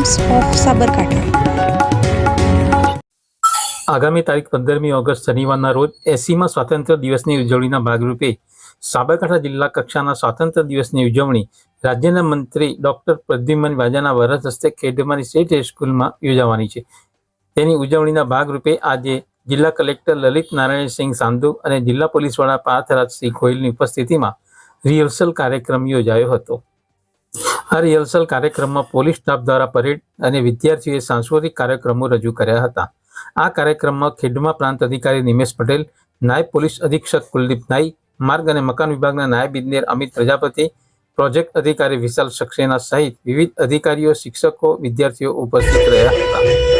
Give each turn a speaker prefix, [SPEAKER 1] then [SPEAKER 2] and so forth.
[SPEAKER 1] Times of Sabarkantha.
[SPEAKER 2] आगामी तारीख 15મી August શનિવારના રોજ 80મા સ્વાતંત્ર્ય દિવસની ઉજવણીના ભાગરૂપે સાબરકાંઠા જિલ્લા કક્ષાના સ્વાતંત્ર્ય દિવસની ઉજવણી રાજ્યના મંત્રી ડોક્ટર પ્રદ્યુમન વાજાના વરદ હસ્તે ખેડમાની સ્ટેટ હાઈસ્કૂલમાં યોજાવાની છે। તેની ઉજવણીના ભાગરૂપે આજે જિલ્લા કલેક્ટર લલિત નારાયણસિંહ સાંધુ અને જિલ્લા પોલીસ વડા પાર્થરાજસિંહ ગોહિલની ઉપસ્થિતિમાં રિહર્સલ કાર્યક્રમ યોજાયો હતો। આ રિહર્સલ કાર્યક્રમમાં પોલીસ સ્ટાફ દ્વારા પરેડ અને વિદ્યાર્થીઓએ સાંસ્કૃતિક કાર્યક્રમો રજૂ કર્યા હતા। આ કાર્યક્રમમાં ખેડમા પ્રાંત અધિકારી નિમેશ પટેલ, નાયબ પોલીસ અધિક્ષક કુલદીપ નાઈ, માર્ગ અને મકાન વિભાગના નાયબ ઇજનેર અમિત પ્રજાપતિ, પ્રોજેક્ટ અધિકારી વિશાલ સક્સેના સહિત વિવિધ અધિકારીઓ, શિક્ષકો, વિદ્યાર્થીઓ ઉપસ્થિત રહ્યા હતા।